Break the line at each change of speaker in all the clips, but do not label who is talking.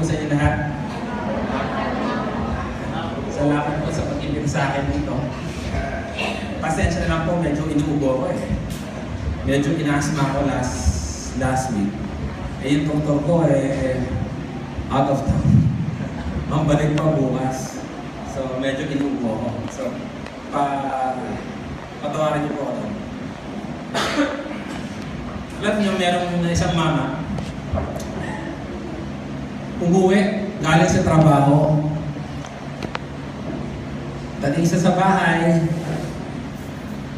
po sa inyo lahat. Salamat po sa pag-ibig sa akin dito. Pasensya na lang po, medyo inuubo ko eh. Medyo inasma ko last week. Eh yung doktor ko out of town. Ang balik pa bukas. So medyo inuubo ko. So patawarin niyo po ako. Alam niyo, meron isang mama umuwi galing sa trabaho. Dating isa sa bahay,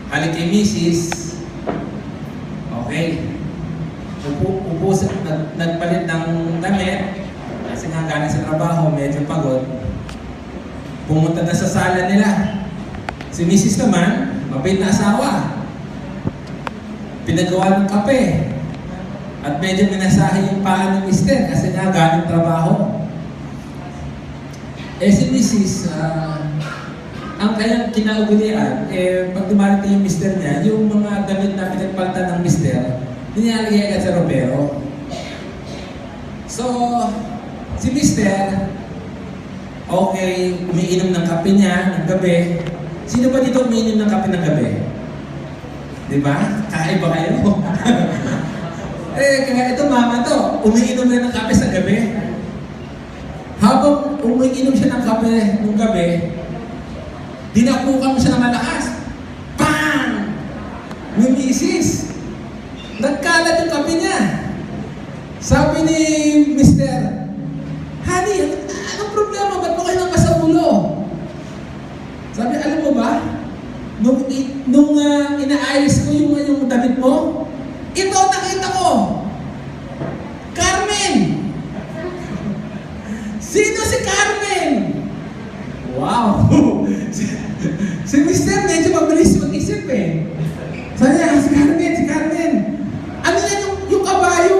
halik kay misis, okay, nagpalit ng damit, kasi nga galing sa trabaho, medyo pagod, pumunta na sa sala nila. Si misis naman, mabait na asawa, pinagawa ng kape, at medyo minasahe yung paa ng mister, kasi nga galing trabaho. Si misis, ang kanyang kinaugalian, pag dumarating yung mister niya, yung mga damit na pinagpalitan ng mister, nilalagay agad sa ropero. So, si mister, okay, umiinom ng kape niya ng gabi. Sino ba dito umiinom ng kape ng gabi? Diba? Kakaiba kayo. Kaya ito mama to, umiinom rin ng kape sa gabi. Habang umiinom siya ng kape ng gabi, dinapukan mo siya ng malakas. Bang! May misis. Nagkalat yung kape niya. Sabi ni Mister, honey, anong problema? Ba't mo kayo nang sa ulo? Sabi, alam mo ba? Nung inaayos ko yung damit mo, ito nakita ko. Carmen! Sino si Carmen? Wow! Si Mister medyo mabilis mag-isip eh. Sabi niya, si Carmen. Ano yan yung kabayo?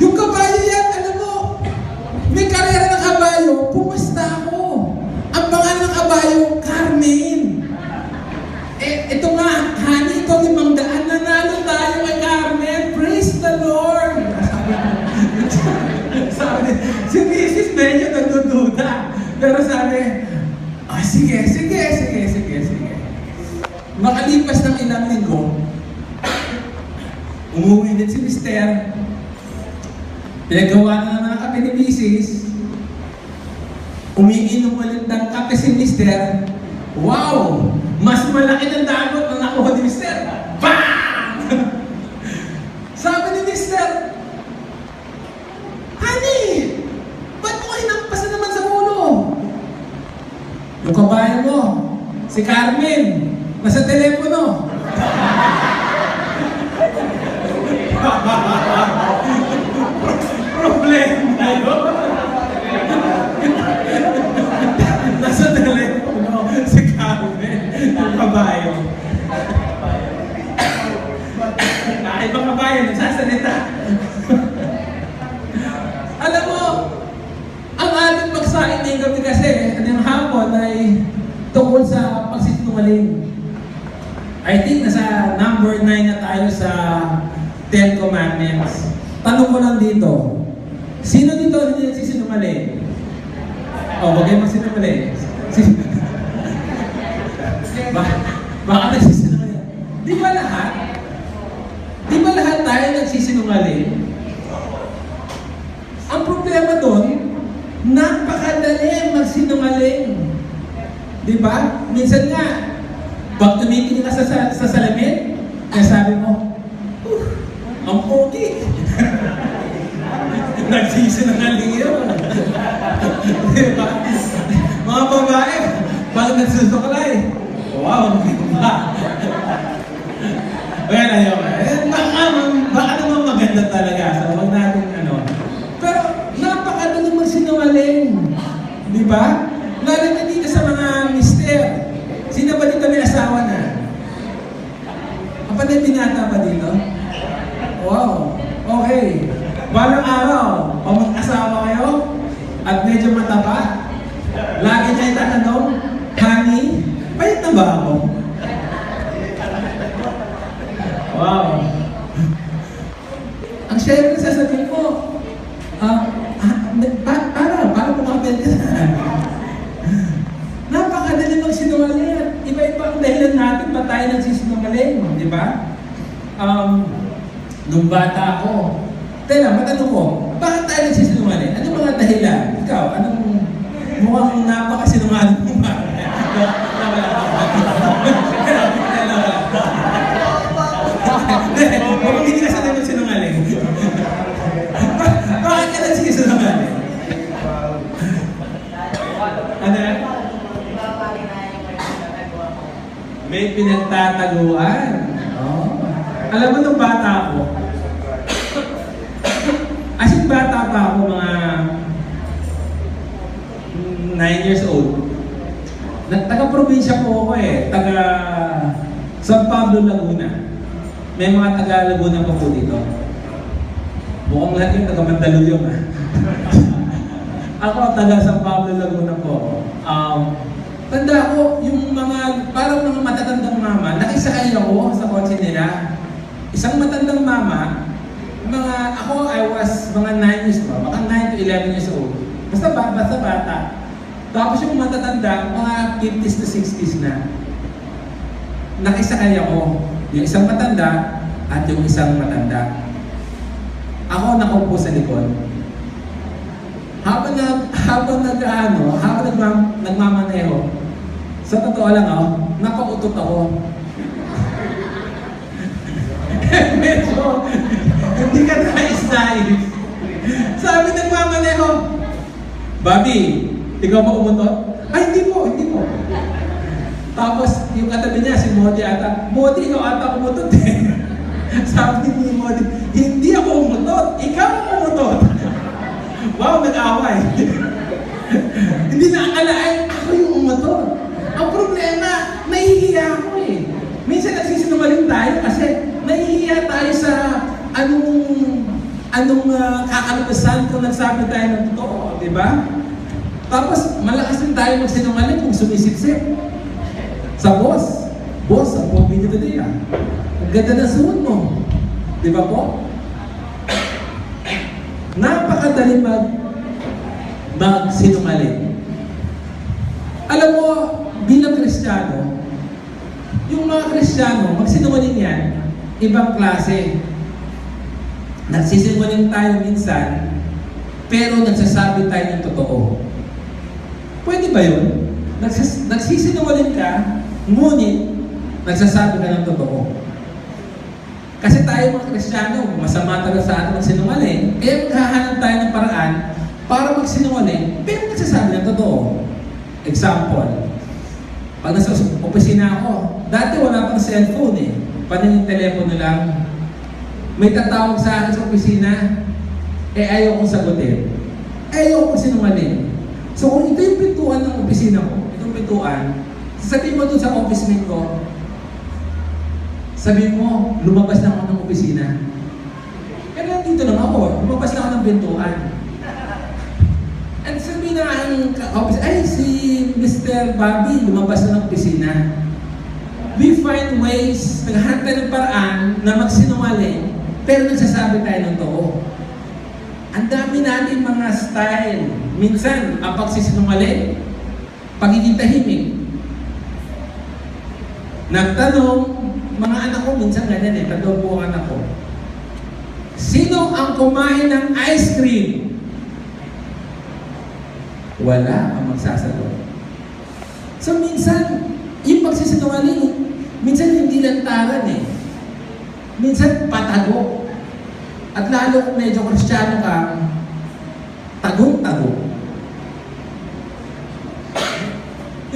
Yung kabayo yan, alam mo, may karera ng kabayo, pumasta ako. Ang pangalan ng kabayo, Carmen. Ito nga, honey, ito 500, nanalo tayo kay Carmen. Praise the Lord! Sabi, si Mrs. medyo nagdududa. Pero sabi, sige. Makalipas ng ilang linggo, umuwi din si Mister. Pinagawa na naman ang kape ni Mrs. Umiinom ulit ng kape si Mister. Wow! Mas malaki ng dagot na nakuha ni Mister. Bang! Sabi ni Mister, honey, ba't mo kayo nagpasa naman sa ulo? Yung kabayan mo, si Carmen, nasa telepono. Problema yun. Nasa telepono, si Carmen, yung kabayo. Ibang kabayo, nagsasalita. Alam mo, ang ating pagsain ng gabi kasi, yung hapon ay tungkol sa pagsisinungaling. I think nasa number 9 na tayo sa 10 Commandments. Tanong ko lang dito, sino dito hindi nagsisinungaling? Wag kayo magsinungaling. Baka nagsisinungaling? Di ba lahat? Di ba lahat tayo nagsisinungaling? Ang problema doon, napakadali magsinungaling. Di ba? Minsan nga, pag tumitingin ka sa salamin, kaya sabi mo, ang pogi. Nagsisinungaling yun. Diba? Mga babae, pag nagsusuklay, wow, diba? Well, baka naman maganda talaga. So, huwag natin Pero, napakadali magsinungaling. Diba? Lalo na dito sa mga mister. Sino ba dito may asawa na? Kapatid, binata ba dito? Wow. Okay. Balang araw, pag mag-asawa kayo, at medyo mataba, lagi niya itatanong, honey, payat na ba ako? Wow. Ang syempre sasabihin ko, para pumapel ka na. Napakadali magsinungaling. Iba-iba ang dahilan natin pa tayo nagsisinungaling, di ba? Nung bata ako, matanong ko, bakit tayo nagsisinungaling? Ano mga dahilan? Ikaw, anong mukhang napakasinungaling mo ba? Mukhang hindi ka sanay magsinungaling. Bakit ka nagsisinungaling? Ano? May pinagtataguan. Oh. Alam mo nung bata ako, as in bata pa ako, mga 9 years old. Taga-probinsya po ako taga San Pablo, Laguna. May mga taga Laguna pa po dito. Mukhang lahat yung taga Mandaluyong Ako taga San Pablo, Laguna po. Tanda ko, yung mga, parang mga matatandang mama, nakisakay ako sa kotse nila. Isang matandang mama, I was mga 9 years old, baka 9 to 11 years old. Basta bata. Tapos yung matatanda, mga 50s to 60s na. Nakisakay ako, yung isang matanda at yung isang matanda. Ako nakaupo sa likod. Habang nagmamaneho, sa totoo lang nakautot ako. Medyo, hindi ka nais-nais. Sabi nagmamaneho, Bobby, ikaw ba umutot? Ay, hindi po. Tapos, yung katabi niya, si Modi ata, Modi, ikaw ata umutot Sabi ni Modi, hindi ako umutot, ikaw umutot. Wow, nag-away. Hindi na akala ako yung umutot. Ang problema, nahihiya ako Minsan nagsisinungaling tayo kasi nahihiya tayo sa anong kakalabasan kung nagsabi tayo ng totoo, di ba? Tapos, malakas din tayo magsinungaling kung sumisipsip. Sa boss. Boss, ang pogi nito din Ang ganda na suot mo. Di ba po? Napakadali magsinungaling. Alam mo, bilang Kristiyano, yung mga Kristiyano, magsinungaling yan, ibang klase. Nagsisinungaling tayo minsan, pero nagsasabi tayo ng totoo. Pwede ba yun? Nagsisinungaling ka, ngunit nagsasabi ka ng totoo. Kasi tayo mga Kristiyano, masama talaga sa atin magsinungaling, kaya maghahanap tayo ng paraan para magsinungaling, pero nagsasabi ng totoo. Example, pag nasa opisina ako, dati wala pang cellphone Paning telepono lang. May tatawag sa akin sa opisina, ayaw kong sagutin. Ayaw kong sinungaling. So kung ito yung pintuan ng opisina ko, itong pintuan, sasabihin mo dun sa office mate ko, sabihin mo, lumabas na ako ng opisina. Kaya dito lang ako, lumabas na ako ng pintuan. At sabihin na ang office, si Mr. Bobby, lumabas na ng opisina. We find ways, naghahanap tayo ng paraan na magsinungaling, pero nagsasabi tayo ng totoo. Ang dami natin mga style. Minsan, ang pagsisinungaling, pagiging tahimik. Nagtanong, mga anak ko, minsan ganyan tanong po ang anak ko. Sino ang kumain ng ice cream? Wala ang magsasagot. So minsan, yung pagsisinungaling, minsan hindi lantaran Minsan patago. At lalo kung medyo Kristiyano ka, tagong-tago.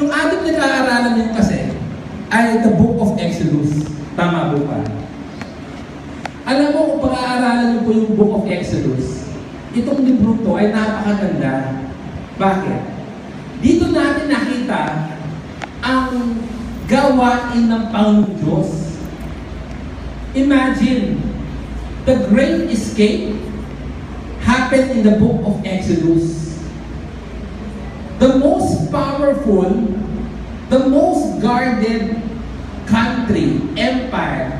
Yung ating nag-aaralan yun kasi, ay the Book of Exodus. Tama po ba? Alam mo kung pag-aaralan niyo po yung Book of Exodus, itong libro to ay napakaganda. Bakit? Dito natin nakita ang gawain ng Panginoong Diyos. Imagine, the great escape happened in the Book of Exodus. The most powerful, the most guarded country, empire,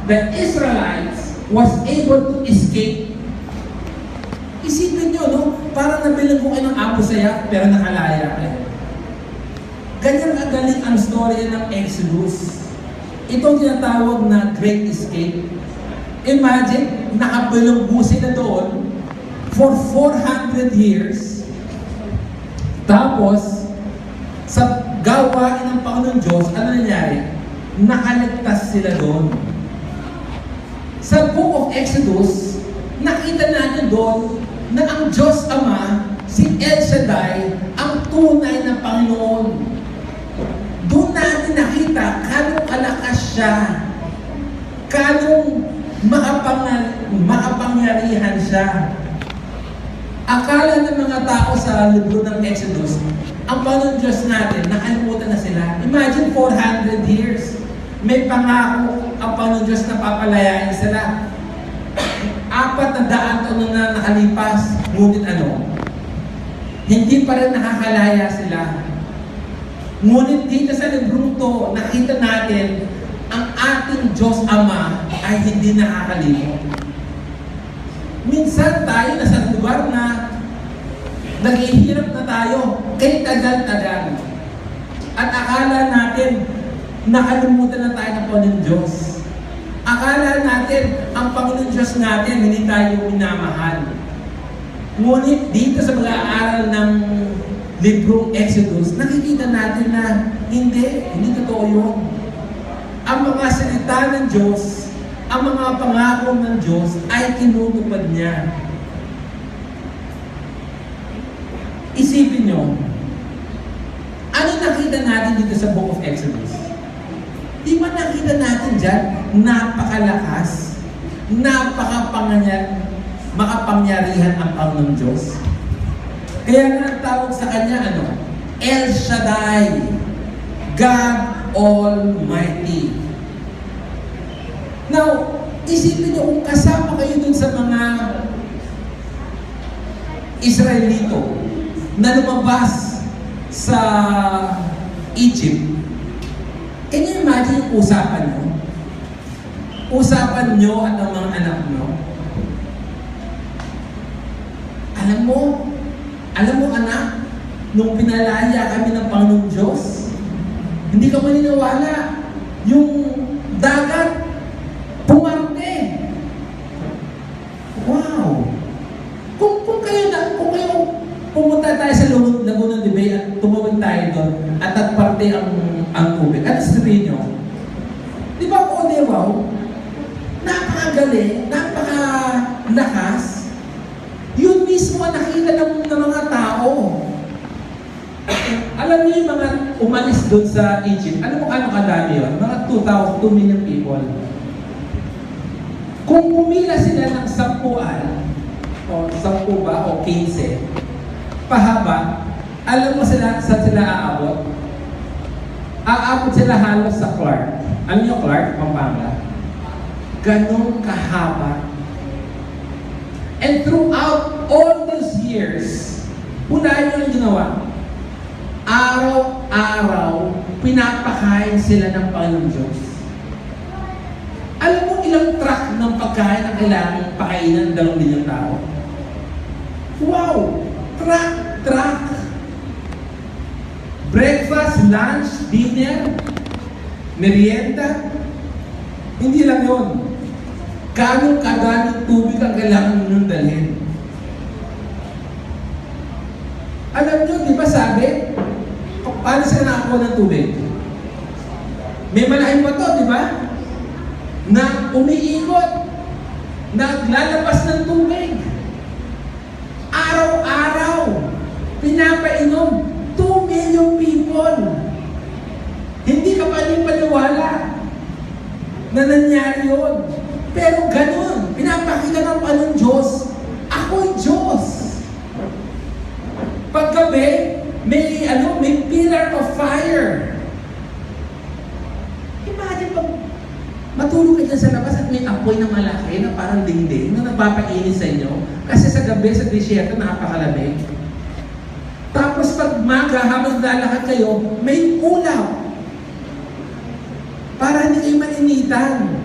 the Israelites was able to escape. Isipin nyo, no? Parang nabilang ko kayo ng apo saya, pero nakalaya kayo. Ganyan kagaling ang story ng Exodus. Itong tinatawag na Great Escape. Imagine, nakabilanggo sila doon for 400 years. Tapos, sa gawain ng Panginoon Diyos, ano nangyari? Nakaligtas sila doon. Sa Book of Exodus, nakita natin doon na ang Diyos Ama, si El Shaddai, ang tunay na Panginoon. Doon natin nakita kanong kalakas siya, kanong makapangyarihan siya. Akala ng mga tao sa libro ng Exodus, ang Panginoon Diyos natin, nakalimutan na sila. Imagine 400 years. May pangako ang Panginoon Diyos na papalayain sila. 400 taon na nakalipas. Ngunit ano? Hindi pa rin nakakalaya sila. Ngunit dito sa librong to, nakita natin ang ating Diyos Ama ay hindi nakakalimot. Minsan tayo nasa lugar na naghihirap na tayo kay tagal-tagal. At akala natin nakalimutan na tayo ng Panginoon Diyos. Akala natin ang Panginoon Diyos natin hindi tayo minamahal. Ngunit dito sa pag-aaral ng librong Exodus, nakikita natin na hindi totoo yun. Ang mga salita ng Diyos, ang mga pangako ng Diyos ay tinutupad niya. Isipin nyo, ano nakita natin dito sa Book of Exodus? Di ba nakita natin dyan, napakalakas, makapangyarihan ang Panginoon Diyos? Kaya nga ang tawag sa Kanya, El Shaddai, God Almighty. Now, isipin nyo kung kasama kayo dun sa mga Israelito na lumabas sa Egypt. Can you imagine yung usapan nyo? Usapan nyo at ang mga anak nyo. Alam mo anak, nung pinalaya kami ng Panginoong Diyos, hindi ka maniniwala. Yung dagat, pumarte. Wow! Kung kayo pumunta tayo sa Laguna de Bay at tumawid tayo doon at nagparte ang tubig. Ano sasabihin nyo? Di ba po, di ba? Napakagaling, napakalakas. Yun mismo ang nakita ng mga tao. Alam niyo yung mga umalis doon sa Egypt, alam mo ano kadami yun? Mga 2 million people. Kung pumila sila ng 10 o 10 ba o 15 pahaba, alam mo saan sila aabot? Aabot sila halos sa Clark. Alam niyo Clark, Pampanga? Ganun kahaba. And throughout all those years, unahin nyo ang ginawa. Araw-araw, pinapakain sila ng Panginoon Diyos. Alam mo ilang truck ng pagkain ang kailangan pakainan ng 2 milyong tao? Wow! Truck! Breakfast, lunch, dinner, merienda. Hindi lang yun. Ganong kaganong tubig ang kailangan nyo dalhin. Alam nyo, di ba sabi? Paano sila nakakuha ng tubig? May malaking bato, di ba? Na umiikot, naglalabas ng tubig. Araw-araw, pinapainom 2 million people. Hindi ka paniwala na nangyari yun. Pero ganun, pinapakita ng Panginoon Diyos, ako'y Diyos. Paggabi, may pillar of fire. Imagine pag matulog ka dyan sa labas at may apoy na malaki na parang dingding na nagpapainit sa inyo kasi sa gabi sa disyerto napakalamig. Tapos pag maga, habang lalakad kayo, may ulap para hindi kayo mainitan.